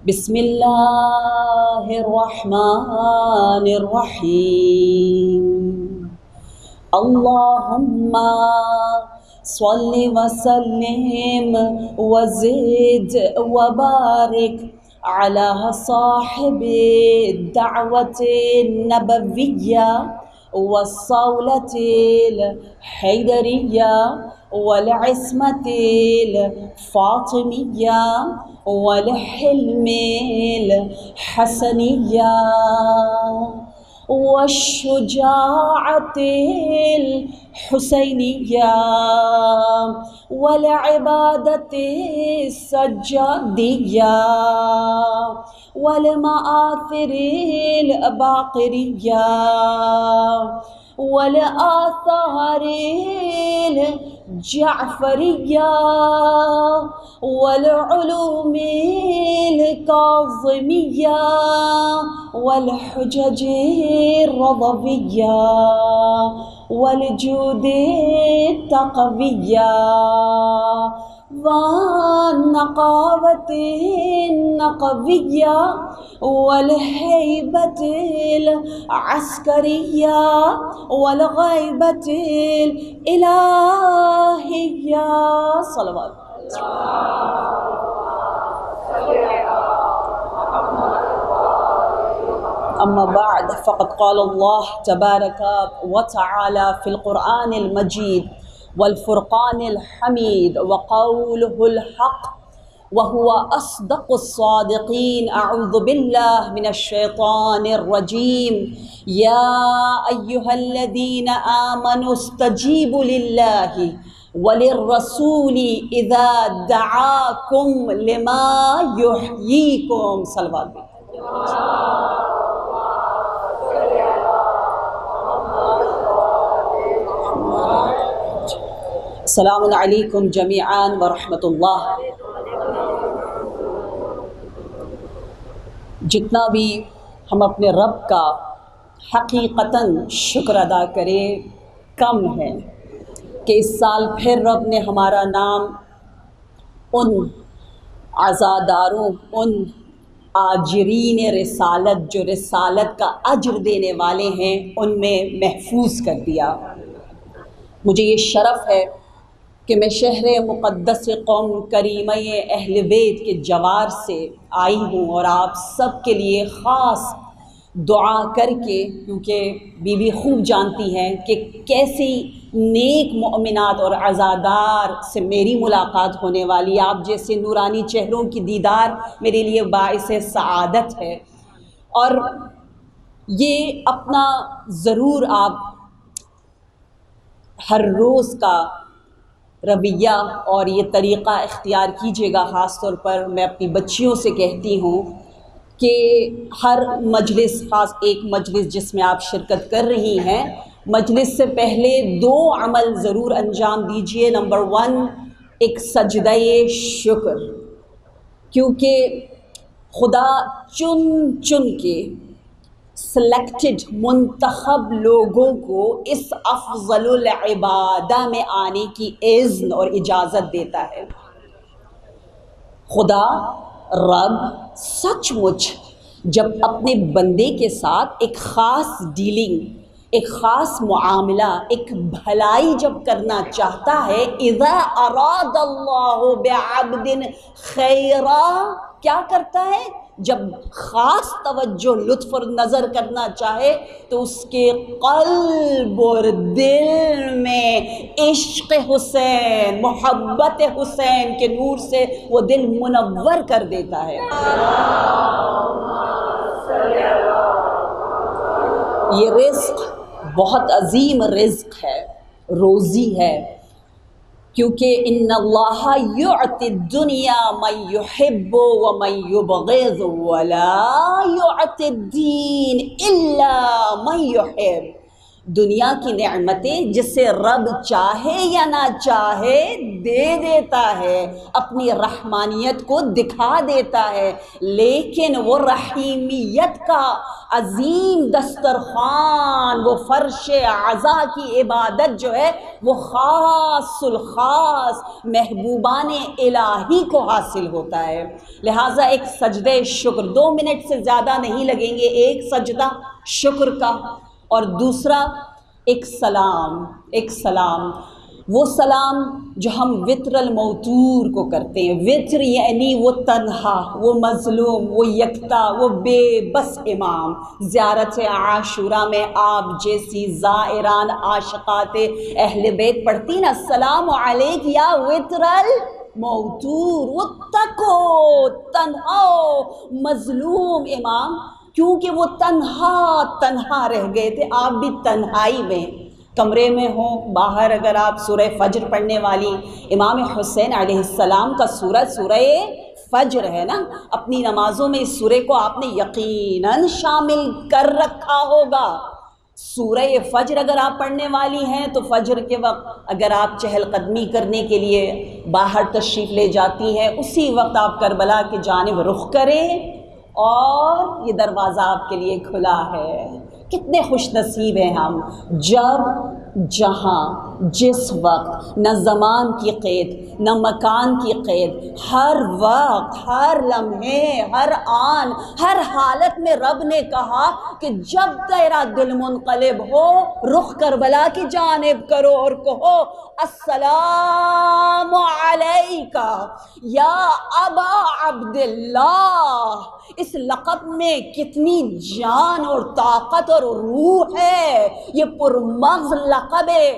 بسم اللہ الرحمن الرحیم اللہم صل وسلم وزد وبارک علی صاحب الدعوة النبویہ والصولة الحیدریہ والعصمة الفاطمیہ والحلم الحسنیہ والشجاعة الحسینیہ والعبادة السجادیہ والمآثر الباقریہ والآثار الجعفریہ والعلوم الکاظمیہ والحجج الرضویہ والجود التقویہ والنقاوة النقویہ والہیبة العسکریہ والغیبة الالہیہ صلوات. اما بعد فقد قال اللہ تبارک وتعالی فی القرآن المجید والفرقان الحمید وقوله الحق وهو أصدق الصادقين. أعوذ بالله من الشيطان الرجيم. يا أيها الذين آمنوا استجيبوا لله وللرسول إذا دعاكم لما يحييكم. صلوات. السلام علیکم جمیعاً ورحمۃ اللہ. جتنا بھی ہم اپنے رب کا حقیقتاً شکر ادا کریں کم ہے کہ اس سال پھر رب نے ہمارا نام ان عزاداروں، ان آجرین رسالت جو رسالت کا اجر دینے والے ہیں ان میں محفوظ کر دیا. مجھے یہ شرف ہے کہ میں شہر مقدس قوم کریمہ اہل بیت کے جوار سے آئی ہوں اور آپ سب کے لیے خاص دعا کر کے، کیونکہ بی بی خوب جانتی ہیں کہ کیسی نیک مؤمنات اور عزادار سے میری ملاقات ہونے والی. آپ جیسے نورانی چہروں کی دیدار میرے لیے باعث سعادت ہے. اور یہ اپنا ضرور آپ ہر روز کا رویہ اور یہ طریقہ اختیار کیجیے گا. خاص طور پر میں اپنی بچیوں سے کہتی ہوں کہ ہر مجلس، خاص ایک مجلس جس میں آپ شرکت کر رہی ہیں، مجلس سے پہلے 2 عمل ضرور انجام دیجیے. نمبر 1 ایک سجدہ شکر، کیونکہ خدا چن چن کے سلیکٹڈ منتخب لوگوں کو اس افضل العبادہ میں آنے کی اذن اور اجازت دیتا ہے. خدا رب سچ مچ جب اپنے بندے کے ساتھ ایک خاص ڈیلنگ، ایک خاص معاملہ، ایک بھلائی جب کرنا چاہتا ہے، اذا اراد اللہ بعبد خیرا، کیا کرتا ہے؟ جب خاص توجہ، لطف اور نظر کرنا چاہے تو اس کے قلب اور دل میں عشق حسین، محبت حسین کے نور سے وہ دل منور کر دیتا ہے. یہ رزق بہت عظیم رزق ہے، روزی ہے، کیونکہ ان اللہ یعطی الدنیا من یحب ومن یبغض ولا یعطی الدین الا من یحب. دنیا کی نعمتیں جسے رب چاہے یا نہ چاہے دے دیتا ہے، اپنی رحمانیت کو دکھا دیتا ہے، لیکن وہ رحیمیت کا عظیم دسترخوان، وہ فرش عزا کی عبادت جو ہے وہ خاص الخاص محبوبان الہی کو حاصل ہوتا ہے۔ لہٰذا ایک سجدہ شکر 2 منٹ سے زیادہ نہیں لگیں گے، ایک سجدہ شکر کا، اور دوسرا ایک سلام، وہ سلام جو ہم وتر الموتور کو کرتے ہیں۔ وتر یعنی وہ تنہا، وہ مظلوم، وہ یکتا، وہ بے بس امام۔ زیارت عاشورہ میں آپ جیسی زائران عاشقات اہل بیت پڑھتی نا، السلام علیک یا وتر الموتور، وہ تکو تنہا مظلوم امام، کیونکہ وہ تنہا رہ گئے تھے۔ آپ بھی تنہائی میں کمرے میں ہوں، باہر اگر آپ سورہ فجر پڑھنے والی، امام حسین علیہ السلام کا سورہ فجر ہے نا، اپنی نمازوں میں اس سورہ کو آپ نے یقیناً شامل کر رکھا ہوگا۔ سورہ فجر اگر آپ پڑھنے والی ہیں تو فجر کے وقت اگر آپ چہل قدمی کرنے کے لیے باہر تشریف لے جاتی ہیں، اسی وقت آپ کربلا کی جانب رخ کریں اور یہ دروازہ آپ کے لیے کھلا ہے۔ کتنے خوش نصیب ہیں ہم، جب جہاں جس وقت نہ زمان کی قید نہ مکان کی قید، ہر وقت ہر لمحے ہر آن ہر حالت میں رب نے کہا کہ جب تیرا دل منقلب ہو رخ کربلا کی جانب کرو اور کہو السلام علیکہ یا ابا عبداللہ۔ اس لقب میں کتنی جان اور طاقت اور روح ہے، یہ پرمغز لقب ہے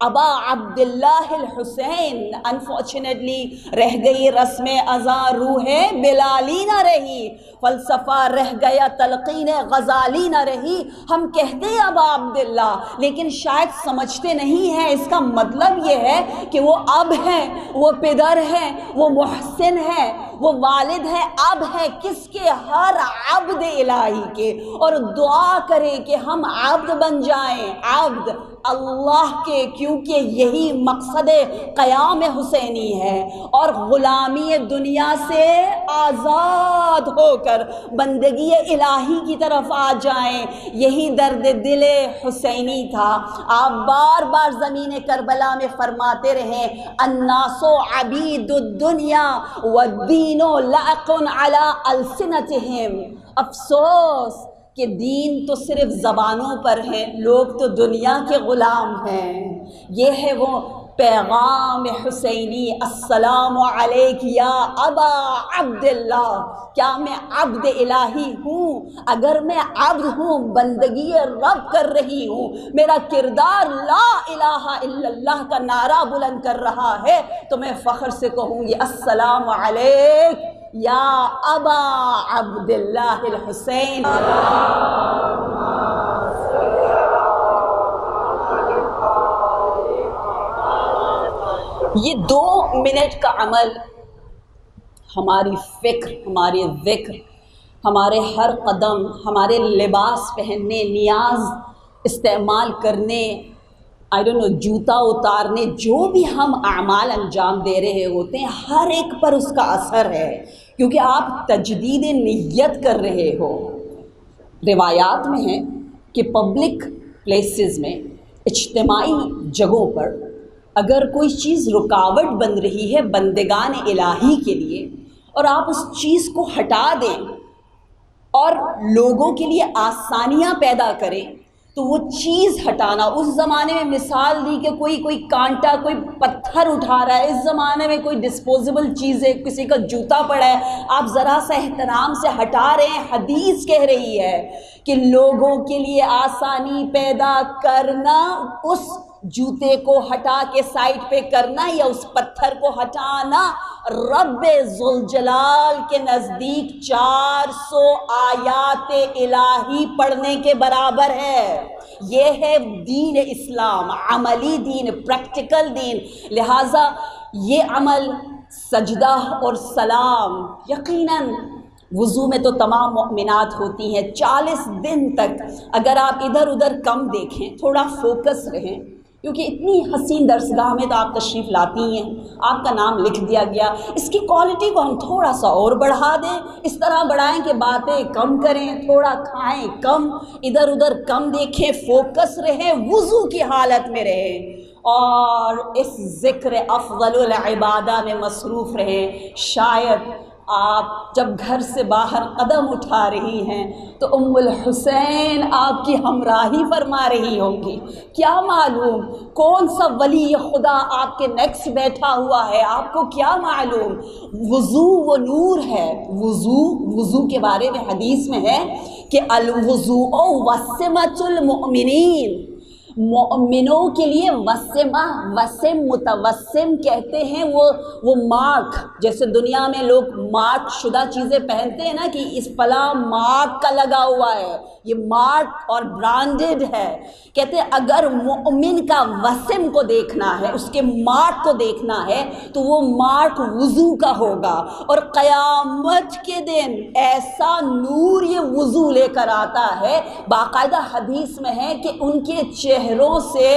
ابا عبداللہ الحسین۔ انفارچونیٹلی رہ گئی رسم ازاں روح بلالی نہ رہی، فلسفہ رہ گیا تلقین غزالی نہ رہی۔ ہم کہتے ہیں ابا عبداللہ، لیکن شاید سمجھتے نہیں ہیں اس کا مطلب یہ ہے کہ وہ اب ہیں، وہ پدر ہیں، وہ محسن ہیں، وہ والد ہے، اب ہے کس کے؟ ہر عبد الہی کے۔ اور دعا کریں کہ ہم عبد بن جائیں، عبد اللہ کے، کیونکہ یہی مقصد قیام حسینی ہے، اور غلامی دنیا سے آزاد ہو کر بندگی الہی کی طرف آ جائیں، یہی درد دل حسینی تھا۔ آپ بار بار زمین کربلا میں فرماتے رہیں الناس عبید الدنیا والدین لعق علی السنتہم۔ افسوس کہ دین تو صرف زبانوں پر ہے، لوگ تو دنیا کے غلام ہیں۔ یہ ہے وہ پیغام حسینی، السلام علیک یا ابا عبداللہ۔ کیا میں عبد الہی ہوں؟ اگر میں عبد ہوں، بندگی رب کر رہی ہوں، میرا کردار لا الہ الا اللہ کا نعرہ بلند کر رہا ہے، تو میں فخر سے کہوں گی السلام علیک یا ابا عبداللہ الحسین۔ یہ 2 منٹ کا عمل ہماری فکر، ہمارے ذکر، ہمارے ہر قدم، ہمارے لباس پہننے، نیاز استعمال کرنے، جوتا اتارنے، جو بھی ہم اعمال انجام دے رہے ہوتے ہیں، ہر ایک پر اس کا اثر ہے، کیونکہ آپ تجدید نیت کر رہے ہو۔ روایات میں ہے کہ پبلک پلیسز میں، اجتماعی جگہوں پر اگر کوئی چیز رکاوٹ بن رہی ہے بندگان الہی کے لیے، اور آپ اس چیز کو ہٹا دیں اور لوگوں کے لیے آسانیاں پیدا کریں، تو وہ چیز ہٹانا، اس زمانے میں مثال دی کہ کوئی کانٹا، کوئی پتھر اٹھا رہا ہے، اس زمانے میں کوئی ڈسپوزیبل چیز ہے، کسی کا جوتا پڑا ہے، آپ ذرا سا احترام سے ہٹا رہے ہیں۔ حدیث کہہ رہی ہے کہ لوگوں کے لیے آسانی پیدا کرنا، اس جوتے کو ہٹا کے سائڈ پہ کرنا یا اس پتھر کو ہٹانا، رب ذوالجلال کے نزدیک 400 آیات الہی پڑھنے کے برابر ہے۔ یہ ہے دین اسلام، عملی دین، پریکٹیکل دین۔ لہٰذا یہ عمل سجدہ اور سلام یقیناً وضو میں تو تمام مؤمنات ہوتی ہیں، 40 دن تک اگر آپ ادھر ادھر کم دیکھیں، تھوڑا فوکس رہیں، کیونکہ اتنی حسین درسگاہ میں تو آپ تشریف لاتی ہیں، آپ کا نام لکھ دیا گیا، اس کی کوالٹی کو ہم تھوڑا سا اور بڑھا دیں، اس طرح بڑھائیں کہ باتیں کم کریں، تھوڑا کھائیں کم، ادھر ادھر کم دیکھیں، فوکس رہیں، وضو کی حالت میں رہیں اور اس ذکر افضل العبادہ میں مصروف رہیں۔ شاید آپ جب گھر سے باہر قدم اٹھا رہی ہیں تو ام الحسین آپ کی ہمراہی فرما رہی ہوں گی، کیا معلوم کون سا ولی خدا آپ کے نیکسٹ بیٹھا ہوا ہے، آپ کو کیا معلوم۔ وضو وہ نور ہے، وضو کے بارے میں حدیث میں ہے کہ الوضوء وسمۃ المؤمنین، مومنوں کے لیے وسم متوسم کہتے ہیں، وہ مارک، جیسے دنیا میں لوگ مارک شدہ چیزیں پہنتے ہیں نا کہ اس فلاں مارک کا لگا ہوا ہے، یہ مارک اور برانڈڈ ہے، کہتے ہیں اگر مومن کا وسم کو دیکھنا ہے، اس کے مارک کو دیکھنا ہے تو وہ مارک وضو کا ہوگا، اور قیامت کے دن ایسا نور یہ وضو لے کر آتا ہے، باقاعدہ حدیث میں ہے کہ ان کے چہروں سے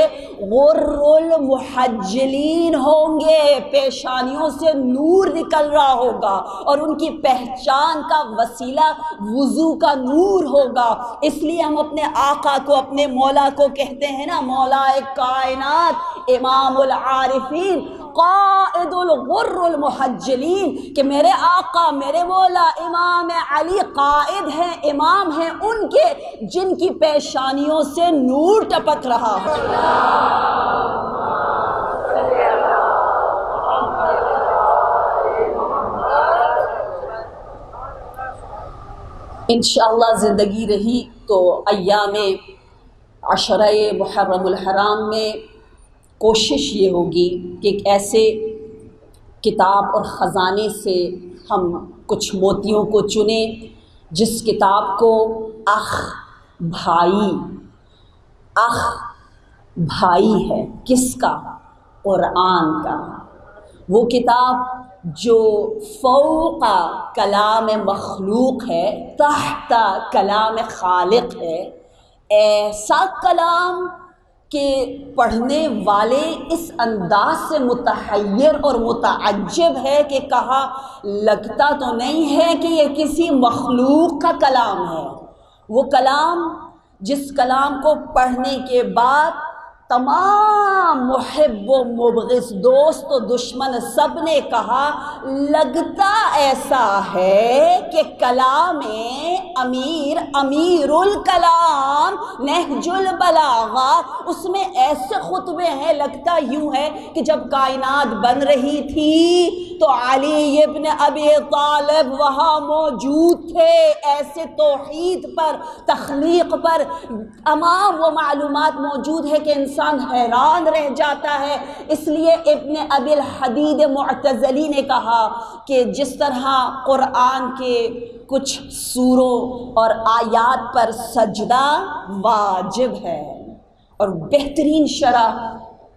غر المحجلین ہوں گے، پیشانیوں سے نور نکل رہا ہوگا، اور ان کی پہچان کا وسیلہ وضو کا نور ہوگا۔ اس لیے ہم اپنے آقا کو، اپنے مولا کو کہتے ہیں نا، مولا کائنات، امام العارفین، قائد الغر المحجلین، کہ میرے آقا، میرے مولا امام علی قائد ہیں، امام ہیں ان کے جن کی پیشانیوں سے نور ٹپک رہا ہو۔ انشاءاللہ زندگی رہی تو ایام عشرہ محرم الحرام میں کوشش یہ ہوگی کہ ایک ایسے کتاب اور خزانے سے ہم کچھ موتیوں کو چنیں جس کتاب کو اخ بھائی ہے، کس کا؟ قرآن کا، وہ کتاب جو فوق کلام مخلوق ہے، تحت کلام خالق ہے، ایسا کلام کہ پڑھنے والے اس انداز سے متحیر اور متعجب ہے کہ کہا لگتا تو نہیں ہے کہ یہ کسی مخلوق کا کلام ہے۔ وہ کلام جس کلام کو پڑھنے کے بعد تمام محب و مبغض، دوست و دشمن سب نے کہا لگتا ایسا ہے کہ کلام امیر الکلام نہج البلاغہ، اس میں ایسے خطبے ہیں، لگتا یوں ہے کہ جب کائنات بن رہی تھی تو علی ابن ابی طالب وہاں موجود تھے، ایسے توحید پر، تخلیق پر تمام وہ معلومات موجود ہے کہ انسان حیران رہ جاتا ہے۔ اس لیے ابن ابی الحدید معتزلی نے کہا کہ جس طرح قرآن کے کچھ سوروں اور آیات پر سجدہ واجب ہے، اور بہترین شرح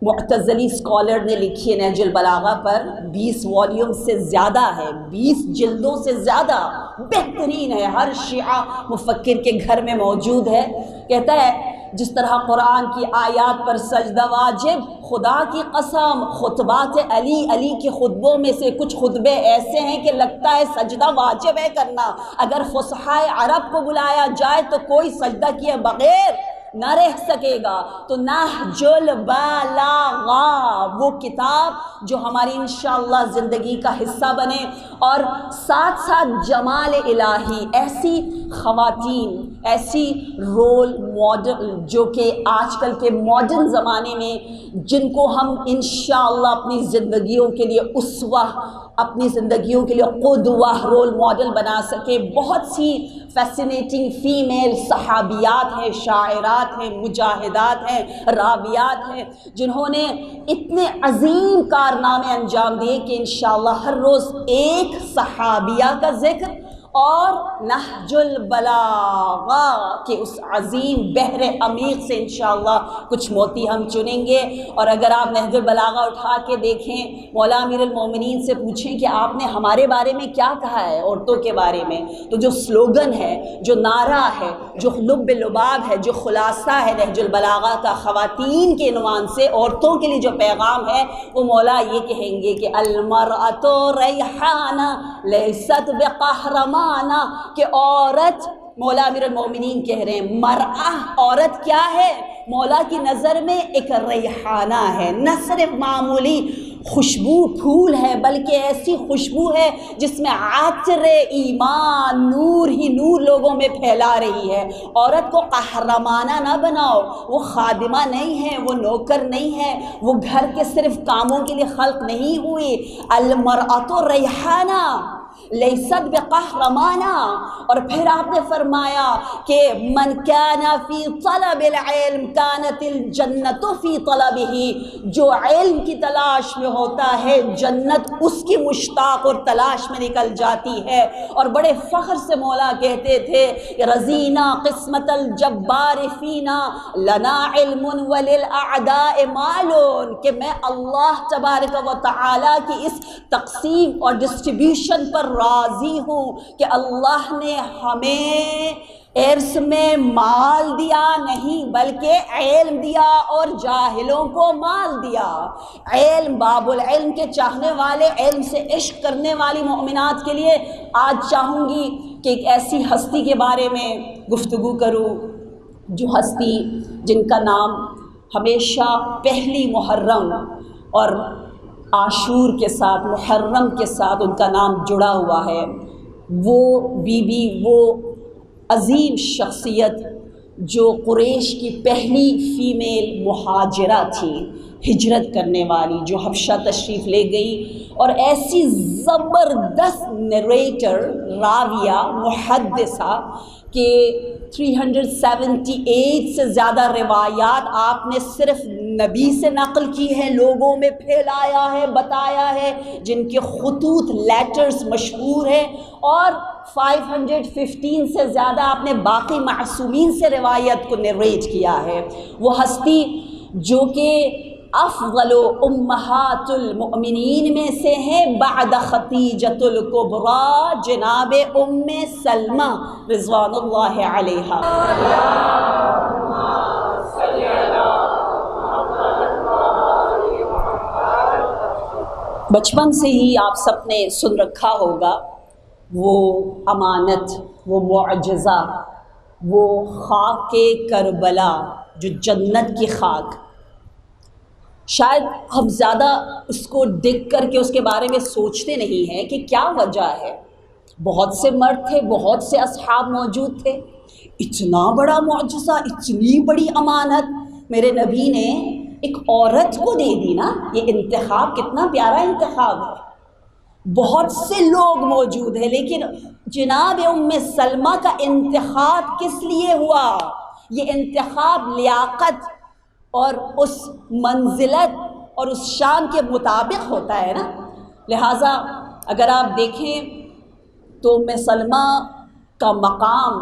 معتزلی اسکالر نے لکھی ہے نہج البلاغہ پر، 20 والیوم سے زیادہ ہے، 20 جلدوں سے زیادہ، بہترین ہے، ہر شیعہ مفکر کے گھر میں موجود ہے۔ کہتا ہے جس طرح قرآن کی آیات پر سجدہ واجب، خدا کی قسم خطبات علی کے خطبوں میں سے کچھ خطبے ایسے ہیں کہ لگتا ہے سجدہ واجب ہے کرنا، اگر فصحاء عرب کو بلایا جائے تو کوئی سجدہ کیے بغیر نہ رہ سکے گا۔ تو نہج البلاغہ وہ کتاب جو ہماری انشاءاللہ زندگی کا حصہ بنے، اور ساتھ ساتھ جمال الہی، ایسی خواتین، ایسی رول ماڈل جو کہ آج کل کے ماڈرن زمانے میں جن کو ہم انشاءاللہ اپنی زندگیوں کے لیے اسوہ، اپنی زندگیوں کے لیے قدوہ، رول ماڈل بنا سکے۔ بہت سی فیسینیٹنگ فیمیل صحابیات ہیں، شاعرات ہیں، مجاہدات ہیں، راویات ہیں، جنہوں نے اتنے عظیم کارنامے انجام دیے کہ انشاءاللہ ہر روز ایک صحابیہ کا ذکر اور نہج البلاغہ کے اس عظیم بحر عمیق سے انشاءاللہ کچھ موتی ہم چنیں گے۔ اور اگر آپ نہج البلاغہ اٹھا کے دیکھیں، مولا امیر المومنین سے پوچھیں کہ آپ نے ہمارے بارے میں کیا کہا ہے، عورتوں کے بارے میں، تو جو سلوگن ہے، جو نعرہ ہے، جو لب لباب ہے، جو خلاصہ ہے نہج البلاغہ کا خواتین کے عنوان سے عورتوں کے لیے جو پیغام ہے، وہ مولا یہ کہیں گے کہ المرأۃ ریحانہ لیست بقہرمانہ، کہ عورت، مولا امیر المومنین کہہ رہے ہیں مرأہ، عورت کیا ہے؟ مولا کی نظر میں ایک ریحانہ ہے، نہ صرف معمولی خوشبو پھول ہے، بلکہ ایسی خوشبو ہے جس میں عطر ایمان، نور ہی نور لوگوں میں پھیلا رہی ہے۔ عورت کو قہرمانہ نہ بناؤ، وہ خادمہ نہیں ہے، وہ نوکر نہیں ہے، وہ گھر کے صرف کاموں کے لیے خلق نہیں ہوئی۔ المرأۃ ریحانہ لیست بقہرمانہ۔ اور پھر آپ نے فرمایا کہ من کان فی طلب العلم کانت الجنت فی طلبہ، جو علم کی تلاش میں ہوتا ہے جنت اس کی مشتاق اور تلاش میں نکل جاتی ہے۔ اور بڑے فخر سے مولا کہتے تھے رضینا قسمت الجبار فینا لنا علم وللاعداء مال، کہ میں اللہ تبارک و تعالی کی اس تقسیم اور ڈسٹریبیوشن پر راضی ہوں کہ اللہ نے ہمیں ارث میں مال دیا نہیں بلکہ علم دیا اور جاہلوں کو مال دیا۔ علم، باب العلم کے چاہنے والے، علم سے عشق کرنے والی مومنات کے لیے آج چاہوں گی کہ ایک ایسی ہستی کے بارے میں گفتگو کروں، جو ہستی جن کا نام ہمیشہ پہلی محرم اور عاشور کے ساتھ، محرم کے ساتھ ان کا نام جڑا ہوا ہے۔ وہ بی بی، وہ عظیم شخصیت جو قریش کی پہلی فیمیل مہاجرہ تھی، ہجرت کرنے والی، جو حبشہ تشریف لے گئی، اور ایسی زبردست نریٹر، راویہ، محدثہ کہ 378 سے زیادہ روایات آپ نے صرف نبی سے نقل کی ہے، لوگوں میں پھیلایا ہے، بتایا ہے، جن کے خطوط، لیٹرز مشہور ہیں، اور 515 سے زیادہ آپ نے باقی معصومین سے روایت کو نریٹ کیا ہے۔ وہ ہستی جو کہ افضل امہات المؤمنین میں سے ہیں بعد خدیجۃ الکبریٰ، جناب ام سلمہ رضوان اللہ علیہا۔ بچپن سے ہی آپ سب نے سن رکھا ہوگا وہ امانت، وہ معجزہ، وہ خاک کربلا، جو جنت کی خاک۔ شاید ہم زیادہ اس کو دیکھ کر کے اس کے بارے میں سوچتے نہیں ہیں کہ کیا وجہ ہے۔ بہت سے مرد تھے، بہت سے اصحاب موجود تھے، اتنا بڑا معجزہ، اتنی بڑی امانت میرے نبی نے ایک عورت کو دے دی نا۔ یہ انتخاب کتنا پیارا انتخاب ہے۔ بہت سے لوگ موجود ہیں، لیکن جناب ام سلمہ کا انتخاب کس لیے ہوا؟ یہ انتخاب لیاقت اور اس منزلت اور اس شان کے مطابق ہوتا ہے نا۔ لہٰذا اگر آپ دیکھیں تو ام سلمہ کا مقام،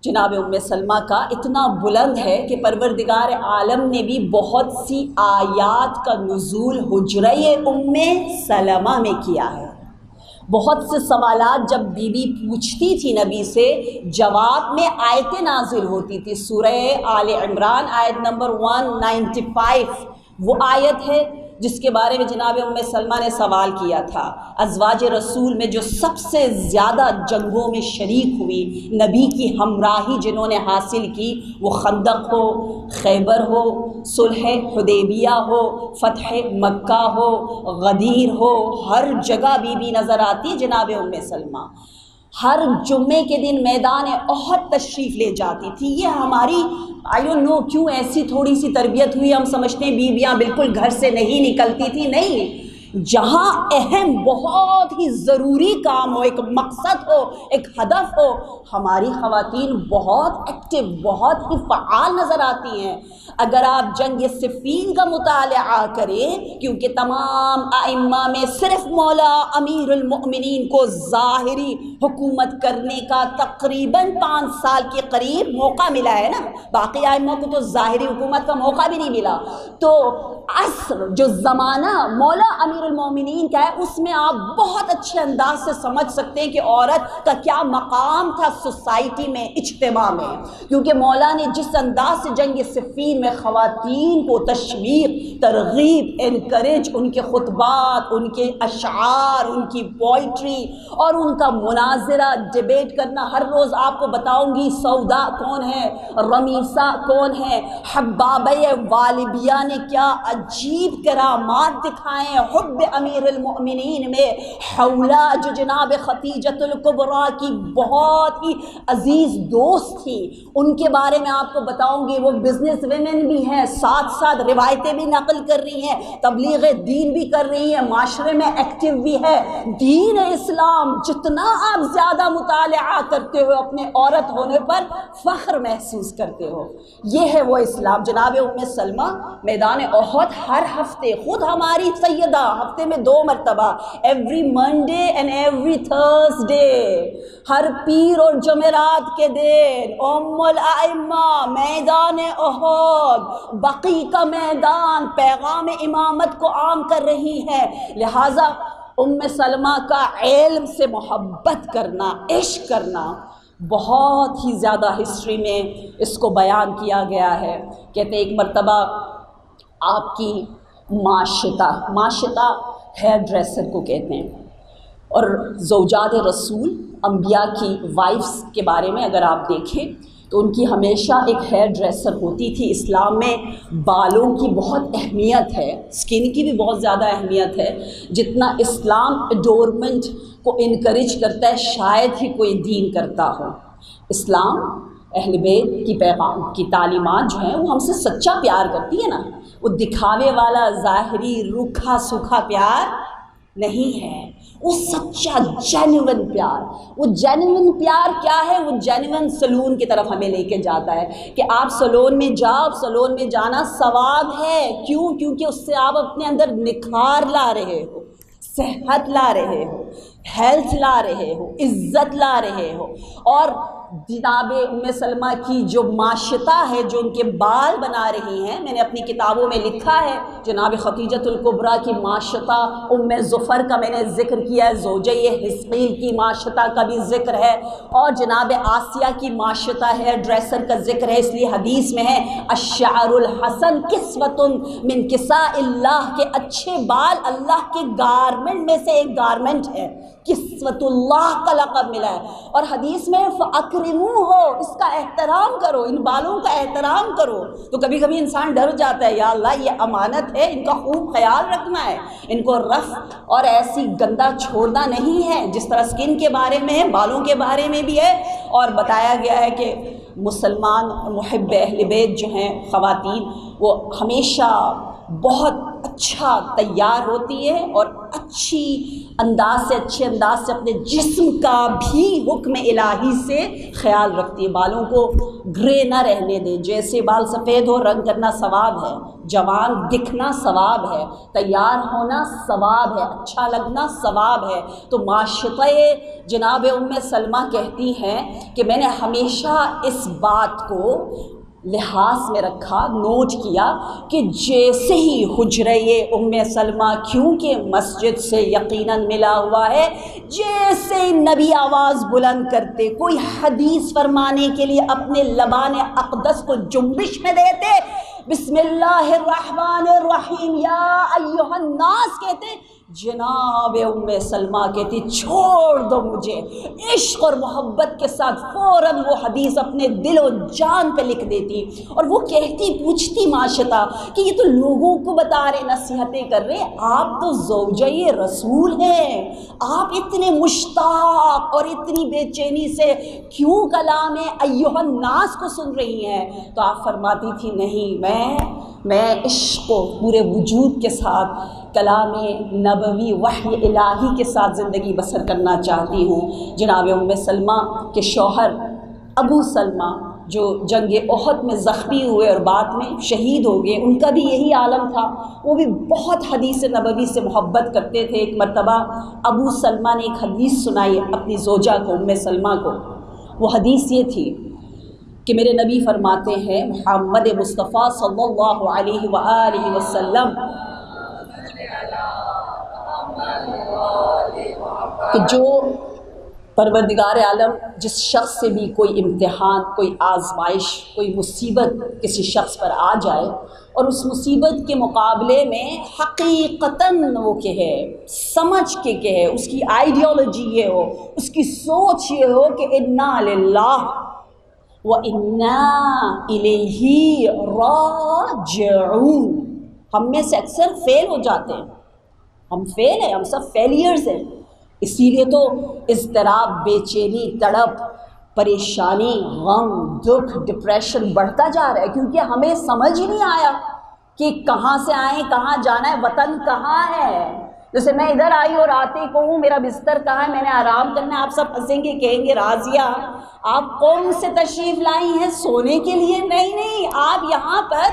جناب ام سلمہ کا اتنا بلند ہے کہ پروردگار عالم نے بھی بہت سی آیات کا نزول حجرہ ام سلمہ میں کیا ہے۔ بہت سے سوالات جب بی بی پوچھتی تھی نبی سے، جواب میں آیتیں نازل ہوتی تھی۔ سورہ آل عمران آیت نمبر 195 وہ آیت ہے جس کے بارے میں جناب ام سلمہ نے سوال کیا تھا۔ ازواج رسول میں جو سب سے زیادہ جنگوں میں شریک ہوئی، نبی کی ہمراہی جنہوں نے حاصل کی، وہ خندق ہو، خیبر ہو، صلح حدیبیہ ہو، فتح مکہ ہو، غدیر ہو، ہر جگہ بی بی نظر آتی جناب ام سلمہ۔ ہر جمعے کے دن میدان احد تشریف لے جاتی تھی۔ یہ ہماری آئی ڈونٹ نو کیوں ایسی تھوڑی سی تربیت ہوئی، ہم سمجھتے ہیں بیویاں بالکل گھر سے نہیں نکلتی تھی۔ نہیں، جہاں اہم بہت ہی ضروری کام ہو، ایک مقصد ہو، ایک ہدف ہو، ہماری خواتین بہت ایکٹیو، بہت ہی فعال نظر آتی ہیں۔ اگر آپ جنگ صفین کا مطالعہ کریں، کیونکہ تمام ائمہ میں صرف مولا امیر المؤمنین کو ظاہری حکومت کرنے کا تقریباً 5 سال کے قریب موقع ملا ہے نا، باقی ائمہ کو تو ظاہری حکومت کا موقع بھی نہیں ملا۔ تو عصر جو زمانہ مولا امیر المومنین کا ہے، اس میں آپ بہت اچھے انداز سے سمجھ سکتے ہیں کہ عورت کا کیا مقام تھا سوسائٹی میں، اجتماع میں، کیونکہ مولا نے جس انداز سے جنگ صفین میں خواتین کو تشویق، ترغیب، انکریج، ان کے خطبات، ان کے اشعار، ان کی پوئٹری اور ان کا مناظرہ، ڈیبیٹ کرنا، ہر روز آپ کو بتاؤں گی سودا کون ہے، رمیسہ کون ہے، حبابہ والبیہ نے کیا عجیب کرامات دکھائے حب امیر المؤمنین میں، حولہ جو جناب خدیجۃ الکبریٰ کی بہت ہی عزیز دوست تھی، ان کے بارے میں آپ کو بتاؤں گی۔ وہ بزنس ویمن بھی ہیں، ساتھ ساتھ روایتیں بھی نقل کر رہی ہیں، تبلیغ دین بھی کر رہی ہیں، معاشرے میں ایکٹیو بھی ہے۔ دین اسلام جتنا آپ زیادہ مطالعہ کرتے ہو، اپنے عورت ہونے پر فخر محسوس کرتے ہو۔ یہ ہے وہ اسلام۔ جناب ام سلمہ میدان احد ہر ہفتے، خود ہماری سیدہ ہفتے میں 2 مرتبہ، every Monday and every Thursday, ہر پیر اور جمعرات کے دن ام الائمہ میدان احد، بقیع کا میدان، پیغام امامت کو عام کر رہی ہے۔ لہٰذا ام سلمہ کا علم سے محبت کرنا، عشق کرنا بہت ہی زیادہ ہسٹری میں اس کو بیان کیا گیا ہے۔ کہتے ہیں ایک مرتبہ آپ کی ماشطہ ہیئر ڈریسر کو کہتے ہیں، اور زوجات رسول انبیاء کی وائفز کے بارے میں اگر آپ دیکھیں تو ان کی ہمیشہ ایک ہیئر ڈریسر ہوتی تھی۔ اسلام میں بالوں کی بہت اہمیت ہے، سکن کی بھی بہت زیادہ اہمیت ہے۔ جتنا اسلام ایڈورمنٹ کو انکریج کرتا ہے شاید ہی کوئی دین کرتا ہو۔ اسلام اہل بیت کی پیغام کی تعلیمات جو ہیں وہ ہم سے سچا پیار کرتی ہے نا، وہ دکھاوے والا ظاہری روکھا سوکھا پیار نہیں ہے، وہ سچا جینوئن پیار۔ وہ جینوئن پیار کیا ہے؟ وہ جینوئن سلون کی طرف ہمیں لے کے جاتا ہے کہ آپ سلون میں جاؤ، سلون میں جانا ثواب ہے۔ کیوں؟ کیونکہ اس سے آپ اپنے اندر نکھار لا رہے ہو، صحت لا رہے ہو، ہیلتھ لا رہے ہو، عزت لا رہے ہو۔ اور جناب ام سلمہ کی جو ماشطہ ہے، جو ان کے بال بنا رہی ہیں، میں نے اپنی کتابوں میں لکھا ہے، جناب خدیجۃ الکبریٰ کی ماشطہ، ام ظفر کا میں نے ذکر کیا ہے، زوجہ حزقیل کی ماشطہ کا بھی ذکر ہے، اور جناب آسیہ کی ماشطہ ہیئر ڈریسر کا ذکر ہے۔ اس لیے حدیث میں ہے الشعر الحسن کسوۃ من کساء اللہ، کے اچھے بال اللہ کے گارمنٹ میں سے ایک گارمنٹ ہے، کسوۃ اللہ کا لقب ملا ہے۔ اور حدیث میں فَأَكْرِمُوهُ، اس کا احترام کرو، ان بالوں کا احترام کرو۔ تو کبھی کبھی انسان ڈر جاتا ہے، یا اللہ یہ امانت ہے، ان کا خوب خیال رکھنا ہے، ان کو رف اور ایسی گندا چھوڑنا نہیں ہے، جس طرح سکن کے بارے میں ہے بالوں کے بارے میں بھی ہے۔ اور بتایا گیا ہے کہ مسلمان محب اہل بیت جو ہیں خواتین، وہ ہمیشہ بہت اچھا تیار ہوتی ہے اور اچھے انداز سے اپنے جسم کا بھی حکم الہی سے خیال رکھتی ہے۔ بالوں کو گرے نہ رہنے دے، جیسے بال سفید ہو رنگ کرنا ثواب ہے، جوان دکھنا ثواب ہے، تیار ہونا ثواب ہے، اچھا لگنا ثواب ہے۔ تو ماشطہ جناب ام سلمہ کہتی ہیں کہ میں نے ہمیشہ اس بات کو لحاظ میں رکھا، نوٹ کیا کہ جیسے ہی حجرہ ام سلمہ، کیونکہ مسجد سے یقیناً ملا ہوا ہے، جیسے نبی آواز بلند کرتے، کوئی حدیث فرمانے کے لیے اپنے لبان اقدس کو جنبش میں دیتے، بسم اللہ الرحمن الرحیم یا ایھا الناس کہتے، جناب ام سلمہ کہتی چھوڑ دو مجھے، عشق اور محبت کے ساتھ فوراً وہ حدیث اپنے دل و جان پہ لکھ دیتی، اور وہ کہتی، پوچھتی ماشطہ کہ یہ تو لوگوں کو بتا رہے، نصیحتیں کر رہے، آپ تو زوجہ رسول ہیں، آپ اتنے مشتاق اور اتنی بے چینی سے کیوں کلام ایھا الناس کو سن رہی ہیں؟ تو آپ فرماتی تھی نہیں، میں عشق کو پورے وجود کے ساتھ کلام نبوی وحی الہی کے ساتھ زندگی بسر کرنا چاہتی ہوں۔ جناب ام سلمہ کے شوہر ابو سلمہ جو جنگ احد میں زخمی ہوئے اور بعد میں شہید ہو گئے، ان کا بھی یہی عالم تھا۔ وہ بھی بہت حدیث نبوی سے محبت کرتے تھے۔ ایک مرتبہ ابو سلمہ نے ایک حدیث سنائی اپنی زوجہ کو، ام سلمہ کو۔ وہ حدیث یہ تھی کہ میرے نبی فرماتے ہیں، محمد مصطفیٰ صلی اللہ علیہ وآلہ وسلم، کہ جو پروردگار عالم جس شخص سے بھی کوئی امتحان، کوئی آزمائش، کوئی مصیبت کسی شخص پر آ جائے اور اس مصیبت کے مقابلے میں حقیقتاً وہ کہے، سمجھ کے کہے، اس کی آئیڈیالوجی یہ ہو، اس کی سوچ یہ ہو کہ انا للہ وَإِنَّا إِلَيْهِ راجعون۔ ہم میں سے اکثر فیل ہو جاتے ہیں، ہم فیل ہیں، ہم سب فیلیئرز ہیں۔ اسی لیے تو اضطراب، بے چینی، تڑپ، پریشانی، غم، دکھ، ڈپریشن بڑھتا جا رہا ہے، کیونکہ ہمیں سمجھ ہی نہیں آیا کہ کہاں سے آئیں، کہاں جانا ہے، وطن کہاں ہے۔ جیسے میں ادھر آئی اور آتے ہی کہوں میرا بستر کہاں ہے، میں نے آرام کرنا ہے، آپ سب ہنسیں گے، کہیں گے راضیہ آپ کون سے تشریف لائی ہیں، سونے کے لیے؟ نہیں، آپ یہاں پر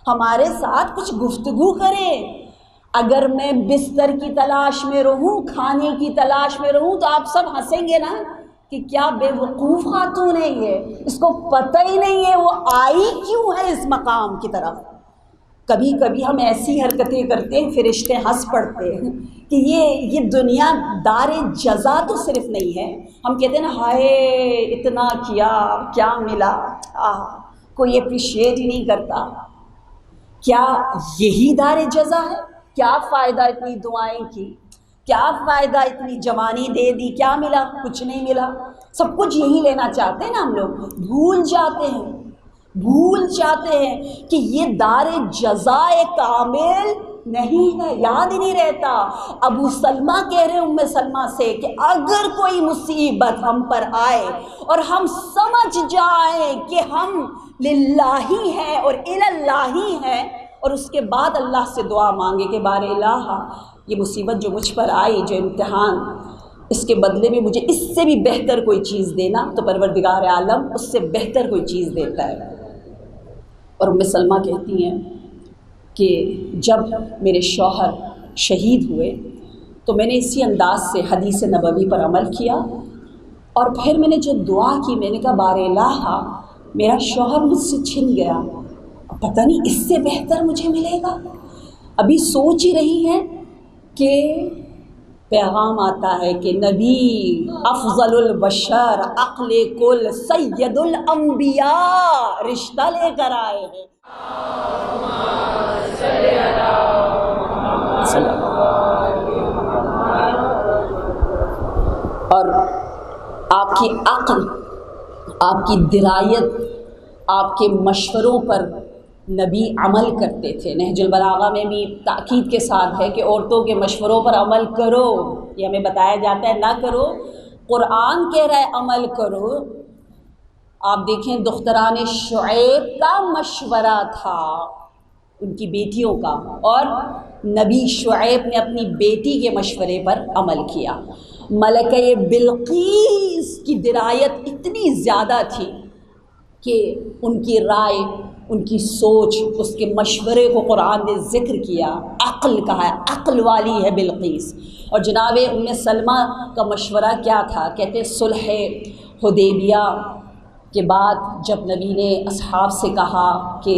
ہمارے ساتھ کچھ گفتگو کریں۔ اگر میں بستر کی تلاش میں رہوں، کھانے کی تلاش میں رہوں، تو آپ سب ہنسیں گے نا کہ کیا بے وقوف خاتون ہے یہ، اس کو پتہ ہی نہیں ہے وہ آئی کیوں ہے اس مقام کی طرف۔ کبھی کبھی ہم ایسی حرکتیں کرتے ہیں، فرشتے ہنس پڑتے ہیں کہ یہ دنیا دار جزا تو صرف نہیں ہے۔ ہم کہتے ہیں نا، ہائے اتنا کیا ملا، کوئی اپریشیٹ ہی نہیں کرتا۔ کیا یہی دار جزا ہے؟ کیا فائدہ اتنی دعائیں کی، کیا فائدہ اتنی جوانی دے دی، کیا ملا؟ کچھ نہیں ملا۔ سب کچھ یہی لینا چاہتے ہیں نا ہم لوگ، بھول جاتے ہیں کہ یہ دار جزائے کامل نہیں ہے، یاد ہی نہیں رہتا۔ ابو سلمہ کہہ رہے ام سلمہ سے کہ اگر کوئی مصیبت ہم پر آئے اور ہم سمجھ جائیں کہ ہم للہ ہی ہیں اور الاللہ ہی ہیں، اور اس کے بعد اللہ سے دعا مانگے کہ بار الہ یہ مصیبت جو مجھ پر آئی، جو امتحان، اس کے بدلے میں مجھے اس سے بھی بہتر کوئی چیز دینا، تو پروردگار عالم اس سے بہتر کوئی چیز دیتا ہے۔ اور ام سلمہ کہتی ہیں کہ جب میرے شوہر شہید ہوئے تو میں نے اسی انداز سے حدیث نبوی پر عمل کیا، اور پھر میں نے جب دعا کی، میں نے کہا بار الہ میرا شوہر مجھ سے چھن گیا، پتہ نہیں اس سے بہتر مجھے ملے گا۔ ابھی سوچ ہی رہی ہیں کہ پیغام آتا ہے کہ نبی افضل البشر عقل کل سید الانبیاء رشتہ لے کر آئے ہیں۔ اور آپ کی عقل، آپ کی درایت، آپ کے مشوروں پر نبی عمل کرتے تھے۔ نہج البلاغہ میں بھی تاکید کے ساتھ ہے کہ عورتوں کے مشوروں پر عمل کرو، یہ ہمیں بتایا جاتا ہے نہ کرو، قرآن کہہ رہا ہے عمل کرو۔ آپ دیکھیں دختران شعیب کا مشورہ تھا ان کی بیٹیوں کا، اور نبی شعیب نے اپنی بیٹی کے مشورے پر عمل کیا۔ ملکہ بلقیس کی درایت اتنی زیادہ تھی کہ ان کی رائے، ان کی سوچ، اس کے مشورے کو قرآن نے ذکر کیا، عقل کہا ہے، عقل والی ہے بلقیس۔ اور جناب ام سلمہ کا مشورہ کیا تھا؟ کہتے ہیں صلح حدیبیہ کے بعد جب نبی نے اصحاب سے کہا کہ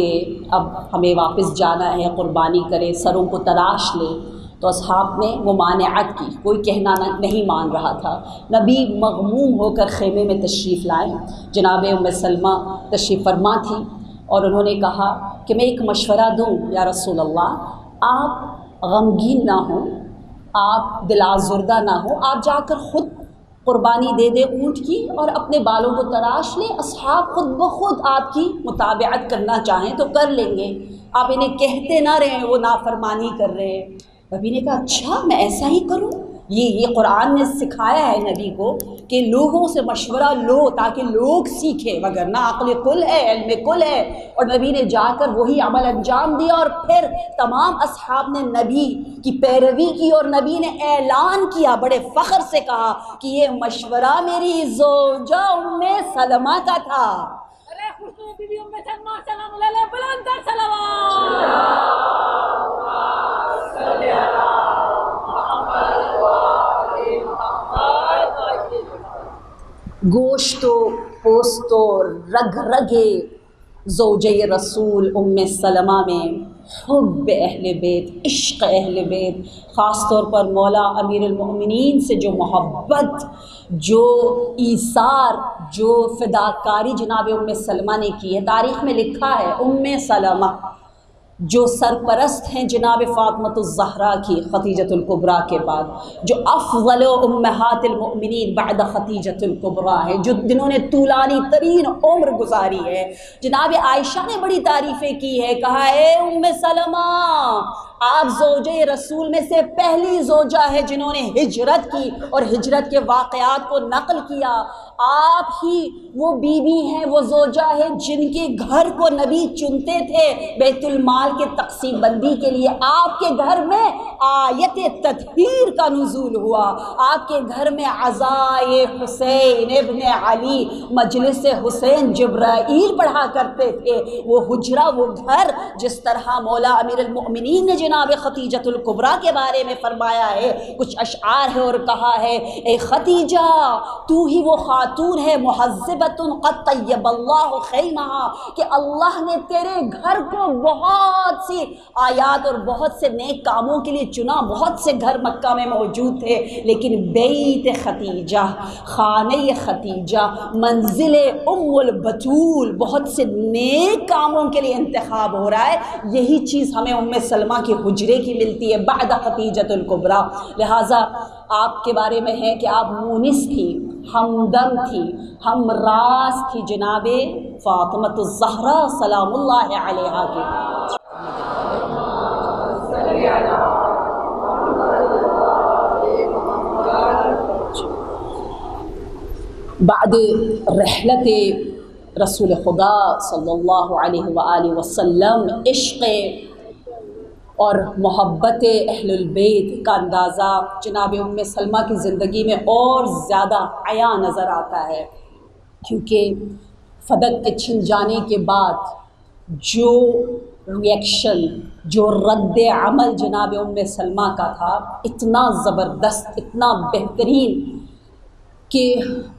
اب ہمیں واپس جانا ہے، قربانی کریں، سروں کو تراش لیں، تو اصحاب نے وہ مانعت کی، کوئی کہنا نہیں مان رہا تھا۔ نبی مغموم ہو کر خیمے میں تشریف لائے، جناب ام سلمہ تشریف فرما تھی، اور انہوں نے کہا کہ میں ایک مشورہ دوں یا رسول اللہ، آپ غمگین نہ ہوں، آپ دل آزردہ نہ ہوں، آپ جا کر خود قربانی دے دیں اونٹ کی اور اپنے بالوں کو تراش لیں، اصحاب خود بخود آپ کی متابعت کرنا چاہیں تو کر لیں گے، آپ انہیں کہتے نہ رہیں وہ نافرمانی کر رہے ہیں۔ نبی نے کہا اچھا میں ایسا ہی کروں؟ یہ قرآن نے سکھایا ہے نبی کو کہ لوگوں سے مشورہ لو تاکہ لوگ سیکھیں، وگرنہ عقل کل ہے، علم کل ہے۔ اور نبی نے جا کر وہی عمل انجام دیا، اور پھر تمام اصحاب نے نبی کی پیروی کی، اور نبی نے اعلان کیا، بڑے فخر سے کہا کہ یہ مشورہ میری زوجہ ام سلمہ کا تھا۔ بی بی ام سلمہ سلام اللہ علیہ بلند تر صلوات. گوشت و پوست و رگ رگے زوجہ رسول ام سلمہ میں حب اہل بیت، عشق اہل بیت، خاص طور پر مولا امیر المؤمنین سے جو محبت، جو ایثار، جو فداکاری جناب ام سلمہ نے کی ہے. تاریخ میں لکھا ہے ام سلمہ جو سرپرست ہیں جناب فاطمۃ الزہرا کی خدیجۃ الکبریٰ کے بعد، جو افضل امہات المؤمنین بعد خدیجۃ الکبریٰ ہے، جو جنہوں نے طولانی ترین عمر گزاری ہے. جناب عائشہ نے بڑی تعریفیں کی ہے، کہا ہے ام سلمہ آپ زوجہ رسول میں سے پہلی زوجہ ہے جنہوں نے ہجرت کی اور ہجرت کے واقعات کو نقل کیا. آپ ہی وہ بیوی ہیں، وہ زوجہ ہے جن کے گھر کو نبی چنتے تھے بیت المال کے تقسیم بندی کے لیے. آپ کے گھر میں آیت تطہیر کا نزول ہوا، آپ کے گھر میں عزائے حسین ابن علی مجلس حسین جبرائیل پڑھا کرتے تھے. وہ حجرہ، وہ گھر جس طرح مولا امیر المؤمنین نے جناب خدیجۃ الکبریٰ کے بارے میں فرمایا ہے، کچھ اشعار ہے اور کہا ہے اے خدیجہ تو ہی وہ خاتون ہے محذبۃ قد طیب اللہ خیمہا، کہ اللہ نے تیرے گھر کو بہت سی آیات اور بہت سے نیک کاموں کے لیے چنا. بہت سے گھر مکہ میں موجود تھے لیکن بیت خدیجہ، خانہ خدیجہ، منزل ام البتول، بہت سے نیک کاموں کے لیے انتخاب ہو رہا ہے. یہی چیز ہمیں ام سلمہ کے حجرے کی ملتی ہے بعد خدیجۃ الکبریٰ. لہٰذا آپ کے بارے میں ہے کہ آپ مونس تھی، ہمدم تھی، ہم راز تھی جناب فاطمۃ الزہرا سلام اللہ علیہا کی. بعد رحلت رسول خدا صلی اللہ علیہ وآلہ وسلم عشق اور محبت اہل البیت کا اندازہ جناب ام سلمہ کی زندگی میں اور زیادہ عیاں نظر آتا ہے، کیونکہ فدق کے چھن جانے کے بعد جو ریئیکشن، جو رد عمل جناب ام سلمہ کا تھا اتنا زبردست، اتنا بہترین کہ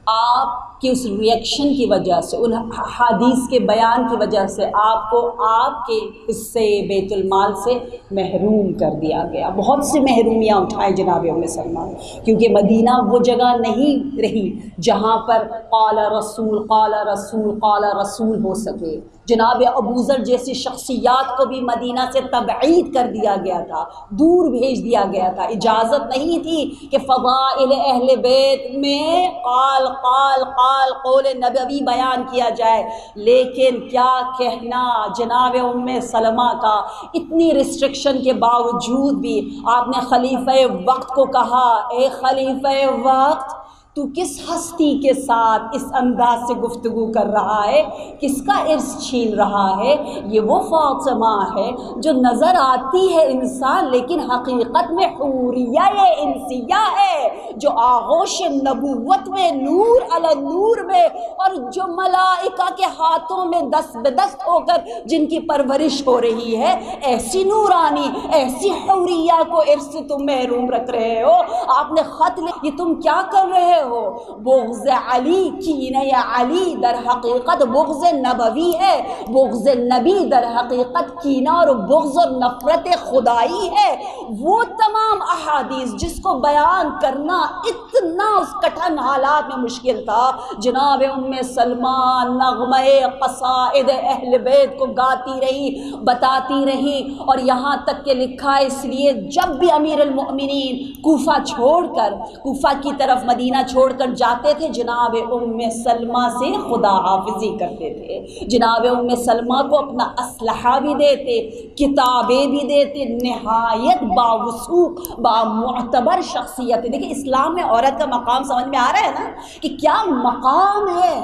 آپ کے اس ریئیکشن کی وجہ سے، ان حدیث کے بیان کی وجہ سے آپ کو آپ کے حصے بیت المال سے محروم کر دیا گیا. بہت سی محرومیاں اٹھائے جناب ام سلمہ، کیونکہ مدینہ وہ جگہ نہیں رہی جہاں پر قال رسول قال رسول قال رسول ہو سکے. جناب ابوذر جیسی شخصیات کو بھی مدینہ سے تبعید کر دیا گیا تھا، دور بھیج دیا گیا تھا. اجازت نہیں تھی کہ فضائل اہل بیت میں قال قال قال قول نبوی بیان کیا جائے. لیکن کیا کہنا جناب ام سلمہ کا، اتنی ریسٹرکشن کے باوجود بھی آپ نے خلیفہ وقت کو کہا اے خلیفہ وقت تو کس ہستی کے ساتھ اس انداز سے گفتگو کر رہا ہے، کس کا ارث چھین رہا ہے؟ یہ وہ فاطمہ ہے جو نظر آتی ہے انسان لیکن حقیقت میں حوریہ انسیہ ہے، جو آغوش نبوت میں نور علی نور میں اور جو ملائکہ کے ہاتھوں میں دست بدست ہو کر جن کی پرورش ہو رہی ہے. ایسی نورانی، ایسی حوریہ کو ارث سے تم محروم رکھ رہے ہو. آپ نے خط یہ تم کیا کر رہے ہو؟ بغض علی، کینہ علی در حقیقت بغض نبوی ہے. بغض نبی در حقیقت کینہ اور بغض اور نفرت خدائی ہے. وہ تمام احادیث جس کو بیان کرنا اتنا اس کٹھن حالات میں مشکل تھا، جناب ام سلمہ نغمہ قصائد اہل بیت کو گاتی رہی، بتاتی رہی. اور یہاں تک کہ لکھا ہے اس لیے جب بھی امیر المؤمنین کوفہ چھوڑ کر، کوفہ کی طرف مدینہ چھوڑ کر جاتے تھے، جناب ام سلمہ سے خدا حافظی کرتے تھے. جناب ام سلمہ کو اپنا اسلحہ بھی دیتے، کتابیں بھی دیتے. نہایت باوثوق، بامعتبر شخصیت. دیکھیں اسلام میں عورت کا مقام سمجھ میں آ رہا ہے نا کہ کیا مقام ہے،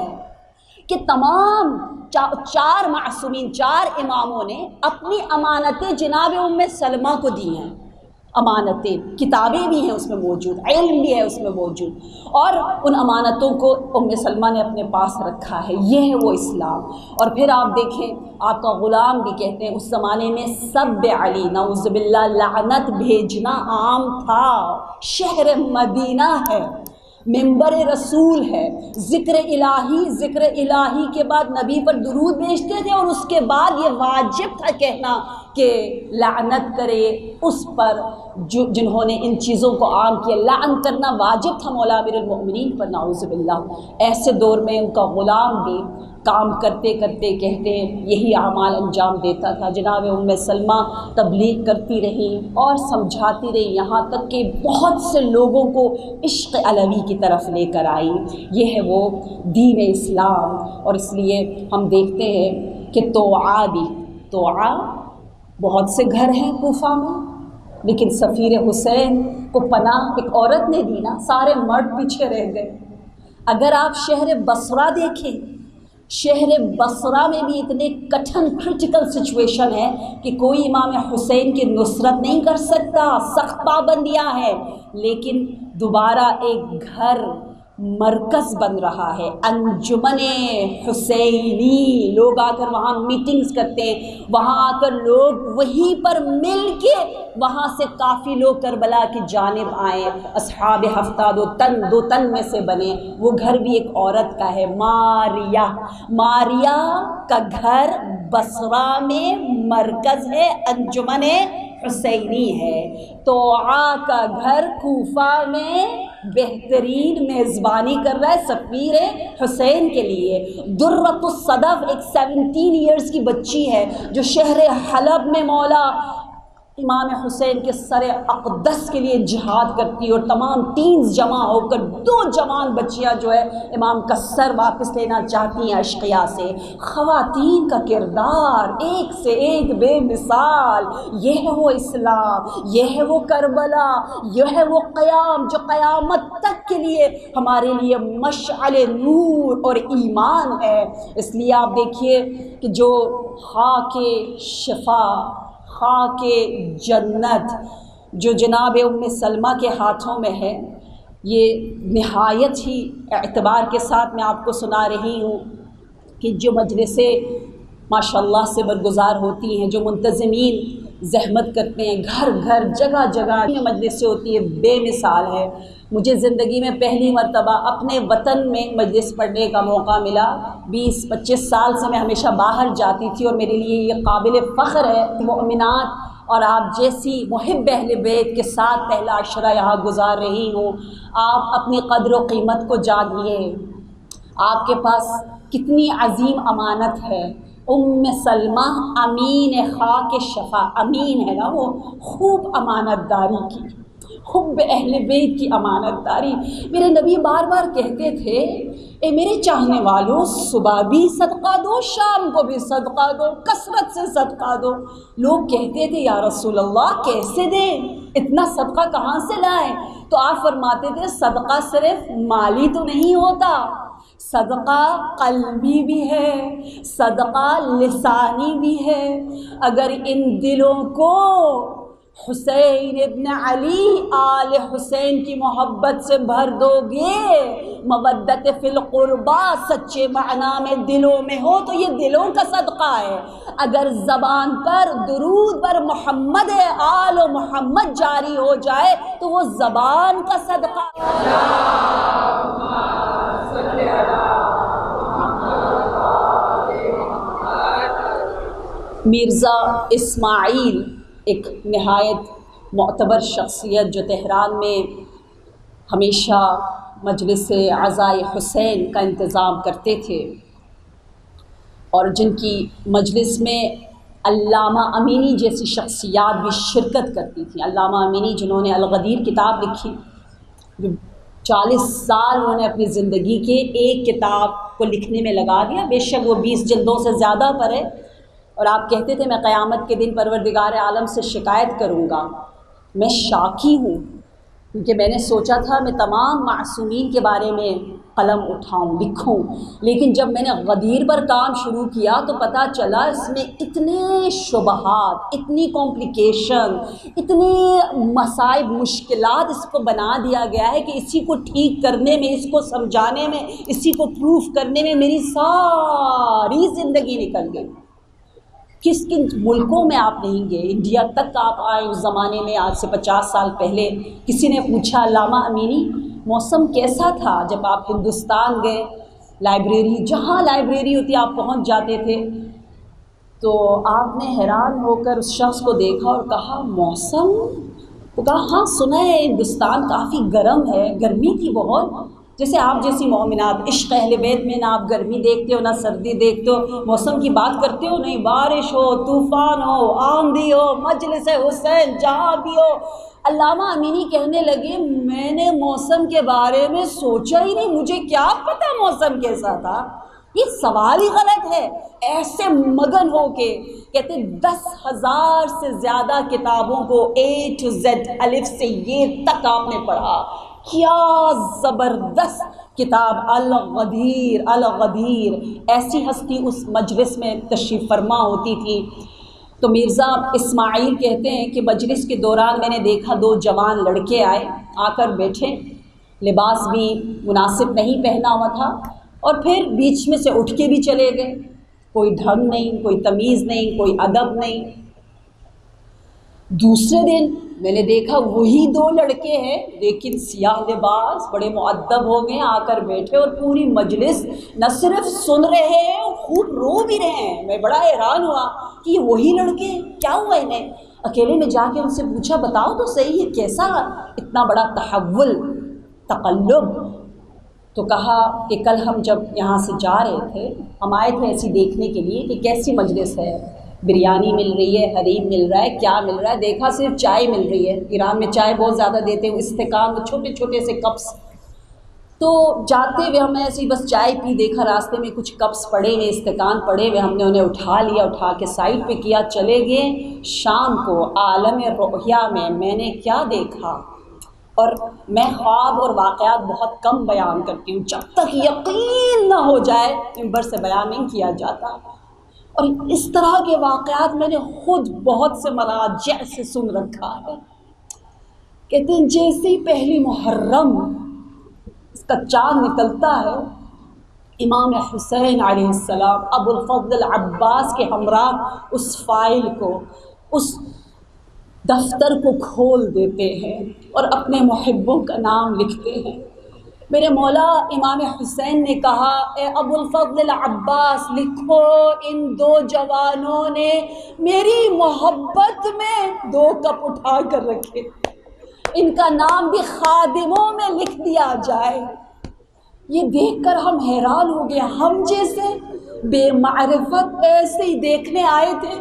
کہ تمام چار معصومین، چار اماموں نے اپنی امانتیں جناب ام سلمہ کو دی ہیں. امانتیں، کتابیں بھی ہیں اس میں موجود، علم بھی ہے اس میں موجود، اور ان امانتوں کو ام سلمہ نے اپنے پاس رکھا ہے۔ یہ ہے وہ اسلام۔ اور پھر آپ دیکھیں، آپ کا غلام بھی کہتے ہیں اس زمانے میں سب علی، نعوذ باللہ، لعنت بھیجنا عام تھا۔ شہر مدینہ ہے، منبر رسول ہے، ذکر الہی کے بعد نبی پر درود بھیجتے تھے، اور اس کے بعد یہ واجب تھا کہنا کہ لعنت کرے اس پر جنہوں نے ان چیزوں کو عام کیا۔ لعن کرنا واجب تھا مولا امیر المؤمنین پر، نعوذ باللہ۔ ایسے دور میں ان کا غلام بھی کام کرتے کرتے کہتے یہی اعمال انجام دیتا تھا۔ جناب ام سلمہ تبلیغ کرتی رہیں اور سمجھاتی رہیں، یہاں تک کہ بہت سے لوگوں کو عشق علوی کی طرف لے کر آئی۔ یہ ہے وہ دین اسلام۔ اور اس لیے ہم دیکھتے ہیں کہ توعا بہت سے گھر ہیں کوفہ میں، لیکن سفیر حسین کو پناہ ایک عورت نے دی نا، سارے مرد پیچھے رہ گئے۔ اگر آپ شہر بصرہ دیکھیں، شہر بصرہ میں بھی اتنے کرٹیکل سچویشن ہے کہ کوئی امام حسین کی نصرت نہیں کر سکتا، سخت پابندیاں ہیں، لیکن دوبارہ ایک گھر مرکز بن رہا ہے، انجمن حسینی۔ لوگ آ کر وہاں میٹنگز کرتے ہیں، وہاں آ کر لوگ وہیں پر مل کے وہاں سے کافی لوگ کربلا کی جانب آئے، اصحاب ہفتہ دو تن میں سے بنے۔ وہ گھر بھی ایک عورت کا ہے، ماریہ کا گھر بصرہ میں مرکز ہے، انجمن حسینی ہے۔ توعا کا گھر کوفہ میں بہترین میزبانی کر رہا ہے سفیر حسین کے لیے۔ درۃ الصدف ایک 17 ایئرز کی بچی ہے جو شہر حلب میں مولا امام حسین کے سر اقدس کے لیے جہاد کرتی ہے، اور تمام ٹینز جمع ہو کر 2 جوان بچیاں جو ہے امام کا سر واپس لینا چاہتی ہیں اشقیاء سے۔ خواتین کا کردار ایک سے ایک بے مثال۔ یہ ہے وہ اسلام، یہ ہے وہ کربلا، یہ ہے وہ قیام جو قیامت تک کے لیے ہمارے لیے مشعل نور اور ایمان ہے۔ اس لیے آپ دیکھیے کہ جو خاک شفا، خاک جنت جو جناب ام سلمہ کے ہاتھوں میں ہے، یہ نہایت ہی اعتبار کے ساتھ میں آپ کو سنا رہی ہوں کہ جو مجلسیں ماشاءاللہ سے برگزار ہوتی ہیں، جو منتظمین زحمت کرتے ہیں، گھر گھر جگہ جگہ میں مجلسیں ہوتی ہیں، بے مثال ہے۔ مجھے زندگی میں پہلی مرتبہ اپنے وطن میں مجلس پڑھنے کا موقع ملا۔ 20-25 سال سے میں ہمیشہ باہر جاتی تھی، اور میرے لیے یہ قابل فخر ہے مؤمنات اور آپ جیسی محب اہل بیت کے ساتھ پہلا عشرہ یہاں گزار رہی ہوں۔ آپ اپنی قدر و قیمت کو جانیے، آپ کے پاس کتنی عظیم امانت ہے۔ ام سلمہ امین خاک شفا، امین ہے نا وہ، خوب امانت داری کی، حب اہل بیت کی امانت داری۔ میرے نبی بار بار کہتے تھے، اے میرے چاہنے والوں، صبح بھی صدقہ دو، شام کو بھی صدقہ دو، کثرت سے صدقہ دو۔ لوگ کہتے تھے یا رسول اللہ کیسے دیں، اتنا صدقہ کہاں سے لائیں؟ تو آپ فرماتے تھے صدقہ صرف مالی تو نہیں ہوتا، صدقہ قلبی بھی ہے، صدقہ لسانی بھی ہے۔ اگر ان دلوں کو حسین ابن علی آل حسین کی محبت سے بھر دو گے، مودت فی القربہ سچے معنی میں دلوں میں ہو تو یہ دلوں کا صدقہ ہے۔ اگر زبان پر درود پر محمد آل و محمد جاری ہو جائے تو وہ زبان کا صدقہ ہے۔ مرزا اسماعیل ایک نہایت معتبر شخصیت جو تہران میں ہمیشہ مجلس عزائے حسین کا انتظام کرتے تھے، اور جن کی مجلس میں علامہ امینی جیسی شخصیات بھی شرکت کرتی تھیں۔ علامہ امینی جنہوں نے الغدیر کتاب لکھی، جو 40 سال انہوں نے اپنی زندگی کے ایک کتاب کو لکھنے میں لگا دیا، بے شک وہ 20 جلدوں سے زیادہ پر ہے، اور آپ کہتے تھے میں قیامت کے دن پروردگار عالم سے شکایت کروں گا، میں شاکی ہوں کیونکہ میں نے سوچا تھا میں تمام معصومین کے بارے میں قلم اٹھاؤں، لکھوں، لیکن جب میں نے غدیر پر کام شروع کیا تو پتہ چلا اس میں اتنے شبہات، اتنی کمپلیکیشن، اتنے مصائب، مشکلات اس کو بنا دیا گیا ہے کہ اسی کو ٹھیک کرنے میں، اس کو سمجھانے میں، اسی کو پروف کرنے میں میری ساری زندگی نکل گئی۔ کس کن ملکوں میں آپ نہیں گئے، انڈیا تک آپ آئے اس زمانے میں، آج سے 50 سال پہلے کسی نے پوچھا علامہ امینی موسم کیسا تھا جب آپ ہندوستان گئے، لائبریری جہاں لائبریری ہوتی آپ پہنچ جاتے تھے، تو آپ نے حیران ہو کر اس شخص کو دیکھا اور کہا موسم؟ تو کہا ہاں سنا ہے ہندوستان کافی گرم ہے، گرمی تھی بہت، جیسے آپ جیسی مومنات عشق اہل بیت میں نہ آپ گرمی دیکھتے ہو نہ سردی دیکھتے ہو، موسم کی بات کرتے ہو نہیں، بارش ہو، طوفان ہو، آندھی ہو، مجلس حسین جہاں بھی ہو۔ علامہ امینی کہنے لگے میں نے موسم کے بارے میں سوچا ہی نہیں، مجھے کیا پتہ موسم کیسا تھا، یہ سوال ہی غلط ہے۔ ایسے مگن ہو کے کہتے 10,000 سے زیادہ کتابوں کو A to Z الف سے یہ تک آپ نے پڑھا، کیا زبردست کتاب الغدیر، الغدیر۔ ایسی ہستی اس مجلس میں تشریف فرما ہوتی تھی۔ تو مرزا اسماعیل کہتے ہیں کہ مجلس کے دوران میں نے دیکھا 2 جوان لڑکے آئے، آ کر بیٹھے، لباس بھی مناسب نہیں پہنا ہوا تھا، اور پھر بیچ میں سے اٹھ کے بھی چلے گئے، کوئی ڈھنگ نہیں، کوئی تمیز نہیں، کوئی ادب نہیں۔ دوسرے دن میں نے دیکھا وہی 2 لڑکے ہیں لیکن سیاہ لباس، بڑے مؤدب ہو گئے، آ کر بیٹھے اور پوری مجلس نہ صرف سن رہے ہیں اور خوب رو بھی رہے ہیں۔ میں بڑا حیران ہوا کہ یہ وہی لڑکے ہیں، کیا ہوا انہیں؟ اکیلے میں جا کے ان سے پوچھا بتاؤ تو صحیح یہ کیسا اتنا بڑا تحول، تقلب؟ تو کہا کہ کل ہم جب یہاں سے جا رہے تھے، ہم آئے تھے ایسی دیکھنے کے لیے کہ کیسی مجلس ہے، بریانی مل رہی ہے، حلیم مل رہا ہے، کیا مل رہا ہے، دیکھا صرف چائے مل رہی ہے، ایران میں چائے بہت زیادہ دیتے ہیں، استحکام میں چھوٹے چھوٹے سے کپس۔ تو جاتے ہوئے ہم ایسی بس چائے پی، دیکھا راستے میں کچھ کپس پڑے ہوئے، استحکام پڑے ہوئے، ہم نے انہیں اٹھا لیا، اٹھا کے سائڈ پہ کیا، چلے گئے۔ شام کو عالم رؤیا میں نے کیا دیکھا، اور میں خواب اور واقعات بہت کم بیان کرتی ہوں، جب تک یقین نہ ہو جائے منبر سے بیان نہیں کیا جاتا، اور اس طرح کے واقعات میں نے خود بہت سے مراجع سے سن رکھا ہے۔ کہتے ہیں جیسے ہی پہلی محرم اس کا چاند نکلتا ہے، امام حسین علیہ السلام ابو الفضل عباس کے ہمراہ اس فائل کو، اس دفتر کو کھول دیتے ہیں اور اپنے محبوں کا نام لکھتے ہیں۔ میرے مولا امام حسین نے کہا اے ابو الفضل عباس لکھو ان 2 جوانوں نے میری محبت میں 2 کپ اٹھا کر رکھے، ان کا نام بھی خادموں میں لکھ دیا جائے۔ یہ دیکھ کر ہم حیران ہو گئے، ہم جیسے بے معرفت ایسے ہی دیکھنے آئے تھے،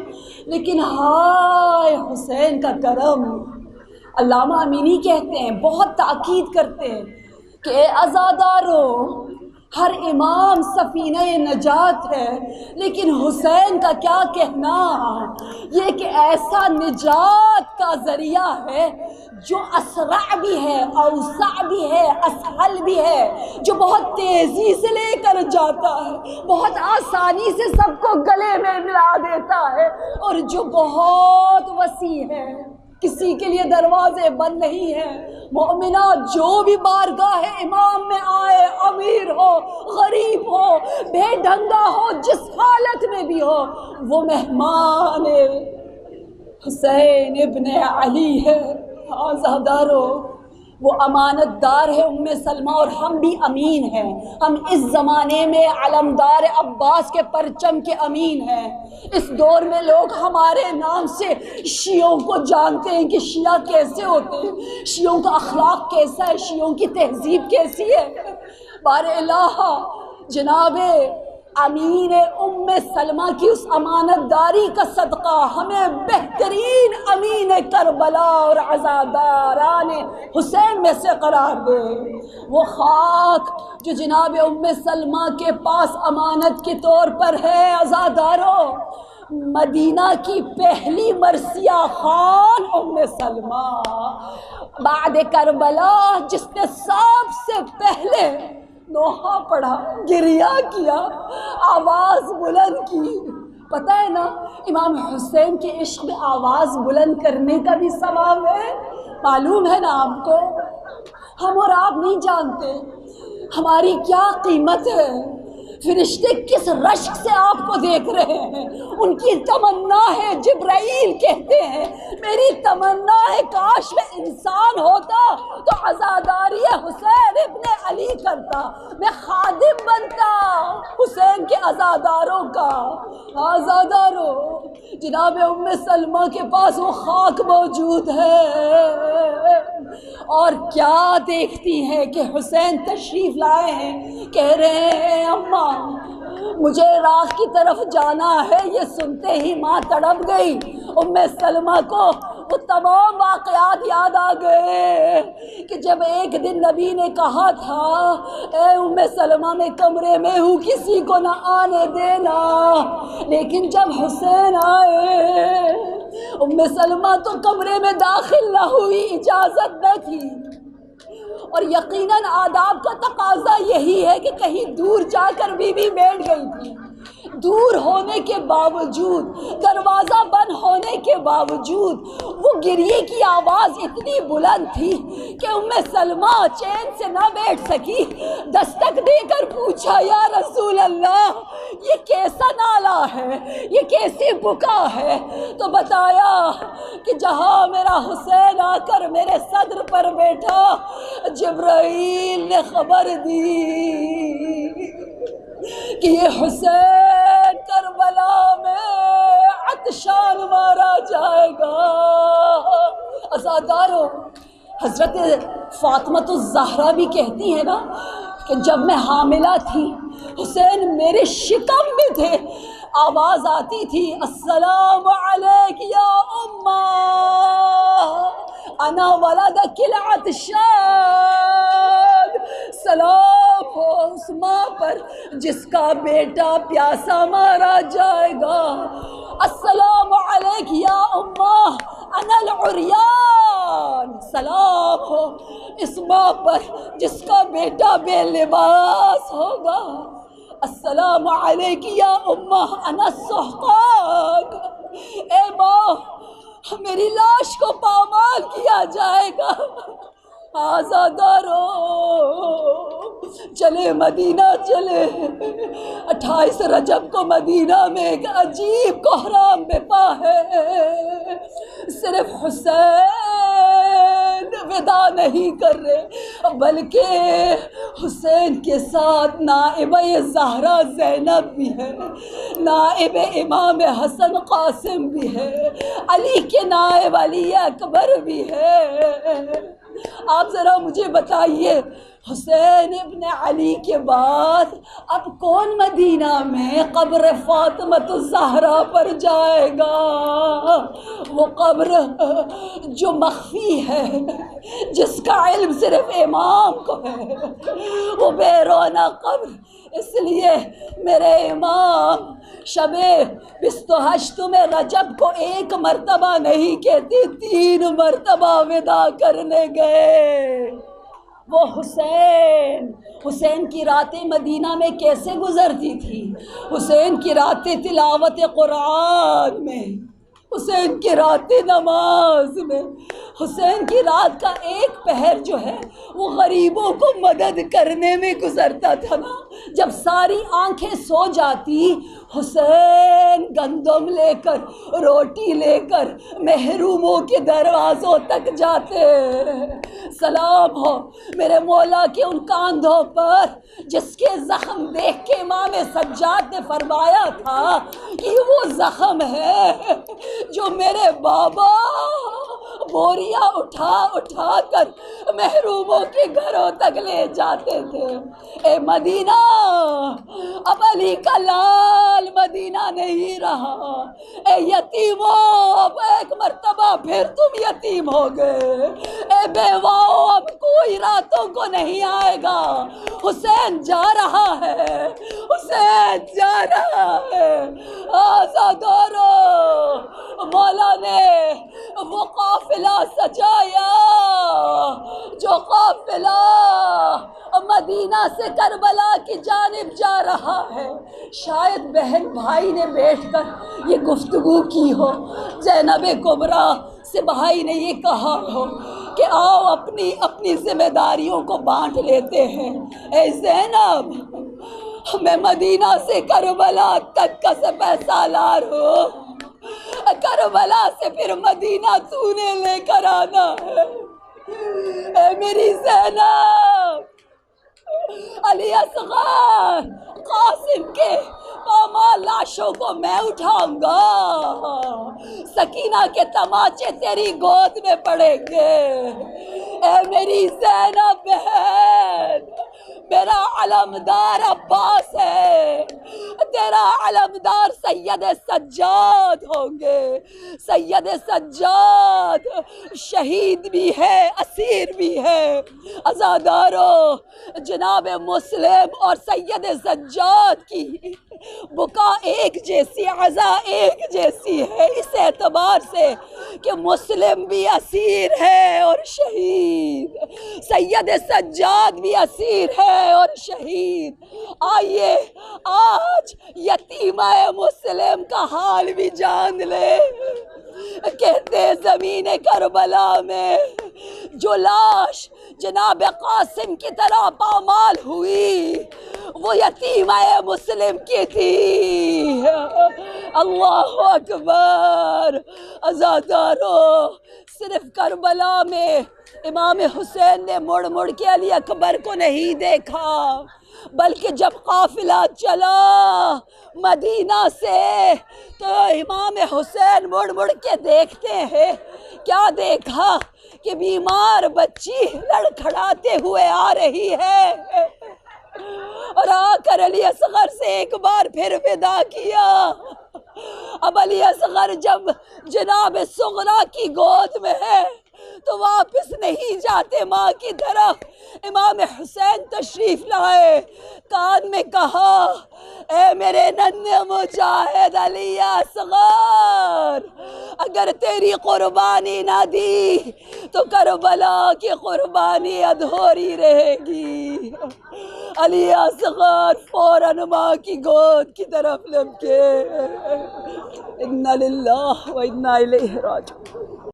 لیکن ہائے حسین کا کرم۔ علامہ امینی کہتے ہیں، بہت تاکید کرتے ہیں کہ اے عزادارو، ہر امام سفینہ نجات ہے، لیکن حسین کا کیا کہنا، یہ کہ ایسا نجات کا ذریعہ ہے جو اسرع بھی ہے، اوسع بھی ہے، اسہل بھی ہے، جو بہت تیزی سے لے کر جاتا ہے، بہت آسانی سے سب کو گلے میں ملا دیتا ہے، اور جو بہت وسیع ہے، کسی کے لیے دروازے بند نہیں ہیں۔ مومنہ جو بھی بارگاہ امام میں آئے، امیر ہو، غریب ہو، بے ڈھنگا ہو، جس حالت میں بھی ہو، وہ مہمان حسین ابن علی ہے۔ آزادارو، وہ امانت دار ہے ام سلمہ، اور ہم بھی امین ہیں، ہم اس زمانے میں علمدار عباس کے پرچم کے امین ہیں۔ اس دور میں لوگ ہمارے نام سے شیعوں کو جانتے ہیں کہ شیعہ کیسے ہوتے ہیں، شیعوں کا اخلاق کیسا ہے، شیعوں کی تہذیب کیسی ہے۔ بار الہ جناب امین ام سلمہ کی اس امانت داری کا صدقہ ہمیں بہترین امین کربلا اور عزاداران حسین میں سے قرار دے۔ وہ خاک جو جناب ام سلمہ کے پاس امانت کے طور پر ہے، عزادارو، مدینہ کی پہلی مرثیہ خان ام سلمہ، بعد کربلا جس نے سب سے پہلے نوحہ پڑھا، گریہ کیا، آواز بلند کی۔ پتہ ہے نا امام حسین کے عشق میں آواز بلند کرنے کا بھی ثواب ہے، معلوم ہے نا آپ کو؟ ہم اور آپ نہیں جانتے ہماری کیا قیمت ہے، فرشتے کس رشک سے آپ کو دیکھ رہے ہیں، ان کی تمنا ہے، جبرائیل کہتے ہیں میری تمنا ہے کاش میں انسان ہوتا تو عزاداری حسین ابن علی کرتا، میں خادم بنتا حسین کے عزاداروں کا۔ عزاداروں، جناب ام سلمہ کے پاس وہ خاک موجود ہے، اور کیا دیکھتی ہیں کہ حسین تشریف لائے ہیں، کہہ رہے ہیں اماں مجھے راہ کی طرف جانا ہے۔ یہ سنتے ہی ماں تڑپ گئی۔ ام سلمہ کو وہ تمام واقعات یاد آ گئے کہ جب ایک دن نبی نے کہا تھا اے ام سلمہ میں کمرے میں ہوں، کسی کو نہ آنے دینا، لیکن جب حسین آئے ام سلمہ تو کمرے میں داخل نہ ہوئی، اجازت نہ تھی، اور یقیناً آداب کا تقاضا یہی ہے کہ کہیں دور جا کر بی بی بیٹھ گئی تھی۔ دور ہونے کے باوجود، دروازہ بند ہونے کے باوجود وہ گریے کی آواز اتنی بلند تھی کہ ام سلمہ چین سے نہ بیٹھ سکی، دستک دے کر پوچھا یا رسول اللہ یہ کیسا نالا ہے، یہ کیسی بکا ہے؟ تو بتایا کہ جہاں میرا حسین آ کر میرے صدر پر بیٹھا، جبرائیل نے خبر دی کہ یہ حسین کربلا میں عطشان مارا جائے گا۔ عزاداروں، حضرت فاطمہ الزہرا بھی کہتی ہے نا کہ جب میں حاملہ تھی حسین میرے شکم میں تھے، آواز آتی تھی السلام علیک یا اماں انا ولدک العطشان، سلام ہو اس ماں پر جس کا بیٹا پیاسا مارا جائے گا، السلام علیک یا اماں انا العریان، سلام ہو اس ماں پر جس کا بیٹا بے لباس ہوگا، السلام علیک یا اماں انا السحقاق، اے ماں میری لاش کو پامال کیا جائے گا۔ آزادارو چلے مدینہ چلے، 28 رجب کو مدینہ میں ایک عجیب کوہرام بپا ہے، صرف حسین ودا نہیں کر رہے بلکہ حسین کے ساتھ نائبہ زہرا زینب بھی ہے، نائب امام حسن قاسم بھی ہے، علی کے نائب علی اکبر بھی ہے۔ آپ ذرا مجھے بتائیے حسین ابن علی کے بعد اب کون مدینہ میں قبر فاطمہ الزہرا پر جائے گا؟ وہ قبر جو مخفی ہے، جس کا علم صرف امام کو ہے، وہ بے رونق قبر۔ اس لیے میرے امام شب 28 رجب کو ایک مرتبہ نہیں کہتی، 3 مرتبہ ودا کرنے گئے۔ وہ حسین کی راتیں مدینہ میں کیسے گزرتی تھی؟ حسین کی راتیں تلاوت قرآن میں، حسین کی راتیں نماز میں، حسین کی رات کا ایک پہر جو ہے وہ غریبوں کو مدد کرنے میں گزرتا تھا نا۔ جب ساری آنکھیں سو جاتی حسین گندم لے کر، روٹی لے کر محروموں کے دروازوں تک جاتے۔ سلام ہو میرے مولا کے ان کاندھوں پر جس کے زخم دیکھ کے امام سجاد نے فرمایا تھا کہ وہ زخم ہے جو میرے بابا بوریاں اٹھا کر محروموں کے گھروں تک لے جاتے تھے۔ اے مدینہ، اب علی کا لال مدینہ نہیں رہا۔ اے یتیموں، اب ایک مرتبہ پھر تم یتیم ہو گئے۔ اے بیواؤں، اب کوئی راتوں کو نہیں آئے گا۔ حسین جا رہا ہے، حسین جا رہا ہے۔ آزادارو مولا نے وہ قافلہ سجایا جو قافلہ مدینہ سے کربلا کی جانب جا رہا ہے۔ شاید بہن بھائی نے بیٹھ کر یہ گفتگو کی ہو، زینب کبریٰ سے بھائی نے یہ کہا ہو کہ آؤ اپنی اپنی ذمہ داریوں کو بانٹ لیتے ہیں۔ اے زینب، میں مدینہ سے کربلا تک کا سفر سالار ہوں، کربلا سے پھر مدینہ تو نے لے کر آنا ہے۔ اے میری زینب، علی اصغر قاسم کے پامال لاشوں کو میں اٹھاؤں گا، سکینہ کے تماچے تیری گود میں پڑیں گے۔ اے میری زینب بہن، میرا علمدار عباس ہے، تیرا علمدار سید سجاد ہوں گے۔ سید سجاد شہید بھی ہے، اسیر بھی ہے۔ عزادارو، جناب مسلم اور سید سجاد کی بکا ایک جیسی، عزا ایک جیسی ہے، اس اعتبار سے کہ مسلم بھی اسیر ہے اور شہید، سید سجاد بھی اسیر ہے اور شہید۔ آئیے آج یتیمہ مسلم کا حال بھی جان لے۔ کہتے زمین کربلا میں جو لاش جناب قاسم کی طرح پامال ہوئی وہ یتیمہ مسلم کی تھی۔ اللہ اکبر۔ عزادارو، صرف کربلا میں امام حسین نے مڑ مڑ کے علی اکبر کو نہیں دیکھا، بلکہ جب قافلہ چلا مدینہ سے تو امام حسین مڑ مڑ کے دیکھتے ہیں۔ کیا دیکھا کہ بیمار بچی لڑکھڑاتے ہوئے آ رہی ہے، اور آ کر علی اصغر سے ایک بار پھر ودا کیا۔ اب علی اصغر جب جناب صغریٰ کی گود میں ہے تو واپس نہیں جاتے ماں کی طرف۔ امام حسین تشریف لائے، کان میں کہا، اے میرے ننھے مجاہد علی اصغر، اگر تیری قربانی نہ دی تو کربلا کی قربانی ادھوری رہے گی۔ علی اصغر فوراً ماں کی گود کی طرف لپکے۔ انا للہ و انا الیہ راجعون۔